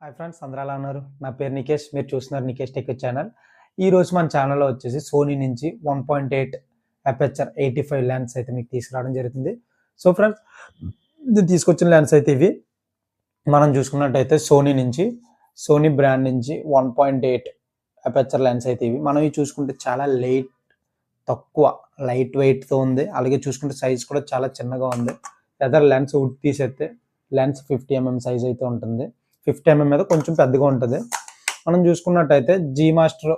Hi friends, అందరూ ఎలా ఉన్నారు? నా పేరు నికేష్. మీరు చూస్తున్నారు నికేష్ టెక్ ఛానల్. ఈరోజు మన ఛానల్లో వచ్చేసి సోనీ నుంచి 1.8 అపర్చర్ 85 లెన్స్ అయితే మీకు తీసుకురావడం జరుగుతుంది. సో ఫ్రెండ్స్, నేను తీసుకొచ్చిన లెన్స్ అయితే ఇవి. మనం చూసుకున్నట్టయితే సోనీ బ్రాండ్ నుంచి 1.8 అపర్చర్ లెన్స్ అయితే ఇవి. మనం ఇవి చూసుకుంటే చాలా తక్కువ లైట్ వెయిట్తో ఉంది. అలాగే చూసుకుంటే సైజ్ కూడా చాలా చిన్నగా ఉంది. ఎదర్ లెన్స్ తీసేస్తే లెన్స్ 50mm సైజ్ అయితే ఉంటుంది. 50mm మీద కొంచెం పెద్దగా ఉంటుంది. మనం చూసుకున్నట్టయితే జీ మాస్టర్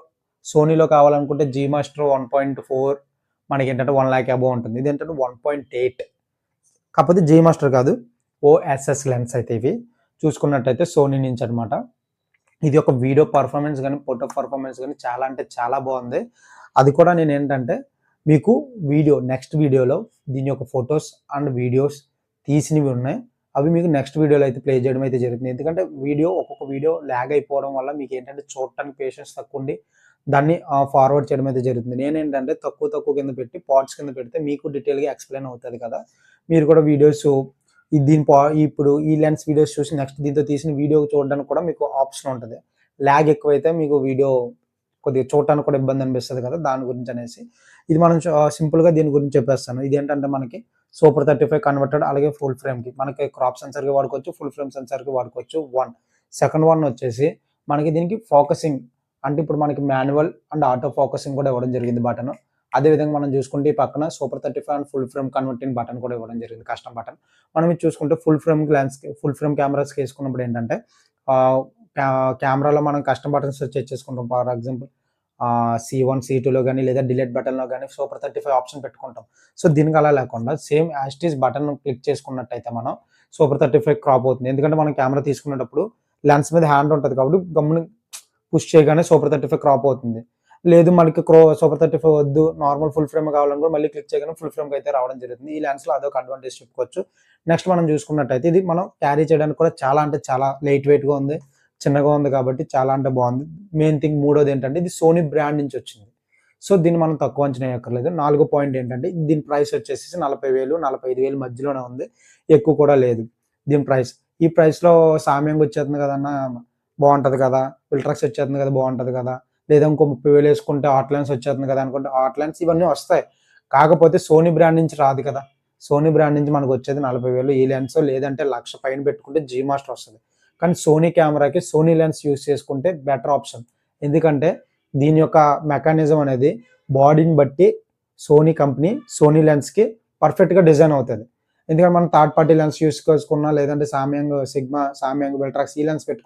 సోనీలో కావాలనుకుంటే జీ మాస్టర్ 1.4 మనకి ఏంటంటే 1 lakh అబోవ్ ఉంటుంది. ఇది ఏంటంటే 1.8, కాకపోతే జీ మాస్టర్ కాదు, ఓఎస్ఎస్ లెన్స్ అయితే ఇవి చూసుకున్నట్టయితే సోనీ నుంచి అనమాట. ఇది ఒక వీడియో పర్ఫార్మెన్స్ కానీ ఫోటో పర్ఫార్మెన్స్ కానీ చాలా అంటే చాలా బాగుంది. అది కూడా నేను ఏంటంటే మీకు నెక్స్ట్ వీడియోలో దీని యొక్క ఫొటోస్ అండ్ వీడియోస్ తీసినవి ఉన్నాయి. అవి మీకు నెక్స్ట్ వీడియోలో అయితే ప్లే చేయడం అయితే జరుగుతుంది. ఎందుకంటే ఒక్కొక్క వీడియో ల్యాగ్ అయిపోవడం వల్ల మీకు ఏంటంటే చూడటానికి పేషెన్స్ తక్కువ ఉండి దాన్ని ఫార్వర్డ్ చేయడం అయితే జరుగుతుంది. నేనేంటంటే తక్కువ కింద పెట్టి పార్ట్స్ కింద పెడితే మీకు డీటెయిల్గా ఎక్స్ప్లెయిన్ అవుతుంది కదా. మీరు కూడా వీడియోస్ ఇప్పుడు ఈ లెన్స్ వీడియోస్ చూసి నెక్స్ట్ దీంతో తీసిన వీడియో చూడడానికి కూడా మీకు ఆప్షన్ ఉంటుంది. ల్యాగ్ ఎక్కువైతే మీకు వీడియో కొద్దిగా చూడటానికి కూడా ఇబ్బంది అనిపిస్తుంది కదా, దాని గురించి అనేసి ఇది మనం సింపుల్గా దీని గురించి చెప్పేస్తాను. ఇది ఏంటంటే మనకి సూపర్ 35 కన్వర్టెడ్, అలాగే ఫుల్ ఫ్రేమ్కి మనకి క్రాప్ సెన్సర్కి వాడుకోవచ్చు, ఫుల్ ఫ్రేమ్ సెన్సర్కి వాడుకోవచ్చు. సెకండ్ వన్ వచ్చేసి మనకి దీనికి ఫోకసింగ్, అంటే ఇప్పుడు మనకి మాన్యువల్ అండ్ ఆటో ఫోకసింగ్ కూడా ఇవ్వడం జరిగింది బటన్. అదేవిధంగా మనం చూసుకుంటే ఈ పక్కన super 35 and full frame converting button కూడా ఇవ్వడం జరిగింది, కస్టమ్ బటన్. మనం ఇది చూసుకుంటే ఫుల్ ఫ్రేమ్ కెమెరాస్కి వేసుకున్నప్పుడు ఏంటంటే కెమెరాలో మనం కస్టమ్ బటన్స్ సెట్ చేసుకుంటాం. ఫర్ ఎగ్జాంపుల్ C1 C2లో కానీ లేదా డిలీట్ బటన్లో కానీ సూపర్ 35 ఆప్షన్ పెట్టుకుంటాం. సో దీనికి అలా లేకుండా సేమ్ యాస్టీస్ బటన్ క్లిక్ చేసుకున్నట్టయితే మనం సూపర్ 35 క్రాప్ అవుతుంది. ఎందుకంటే మనం కెమెరా తీసుకునేటప్పుడు లెన్స్ మీద హ్యాండ్ ఉంటుంది కాబట్టి గమ్ముని పుష్ చేయగానే సూపర్ 35 క్రాప్ అవుతుంది. లేదు మనకి సూపర్ 35 వద్దు, నార్మల్ ఫుల్ ఫ్రేమ్ కావాలనుకో మళ్ళీ క్లిక్ చేయగానే ఫుల్ ఫ్రేమ్కి అయితే రావడం జరుగుతుంది. ఈ లెన్స్లో అదొక అడ్వాంటేజ్ చెప్పుకోవచ్చు. నెక్స్ట్ మనం చూసుకున్నట్టయితే ఇది మనం క్యారీ చేయడానికి కూడా చాలా అంటే చాలా లైట్ వెయిట్గా ఉంది, చిన్నగా ఉంది కాబట్టి చాలా అంటే బాగుంది. మెయిన్ థింగ్ మూడోది ఏంటంటే ఇది సోనీ బ్రాండ్ నుంచి వచ్చింది. సో దీన్ని మనం తక్కువ అంచనా వేయక్కర్లేదు. 4వ పాయింట్ ఏంటంటే దీని ప్రైస్ వచ్చేసి 40,000 45,000 మధ్యలోనే ఉంది, ఎక్కువ కూడా లేదు దీని ప్రైస్. ఈ ప్రైస్లో సామ్యంగ్ వచ్చేస్తుంది కదన్నా, బాగుంటుంది కదా, విల్ట్రాక్స్ వచ్చేస్తుంది కదా, బాగుంటుంది కదా, లేదా ఇంకో 30,000 వేసుకుంటే హాట్ లెన్స్ వచ్చేస్తుంది కదా అనుకుంటే హాట్ లెన్స్ ఇవన్నీ వస్తాయి. కాకపోతే సోనీ బ్రాండ్ నుంచి రాదు కదా. సోనీ బ్రాండ్ నుంచి మనకు వచ్చేది 40,000 ఈ లెన్స్, లేదంటే 1,00,000 పైన పెట్టుకుంటే జీ మాస్టర్ వస్తుంది. కానీ సోనీ కెమెరాకి సోనీ లెన్స్ యూస్ చేసుకుంటే బెటర్ ఆప్షన్. ఎందుకంటే దీని యొక్క మెకానిజం అనేది బాడీని బట్టి సోనీ కంపెనీ సోనీ లెన్స్కి పర్ఫెక్ట్గా డిజైన్ అవుతుంది. ఎందుకంటే మనం థర్డ్ పార్టీ లెన్స్ యూస్ చేసుకున్నా, లేదంటే సామ్యంగ్ సిగ్మా, సామ్యంగ్ విల్ట్రాక్స్ ఈ లెన్స్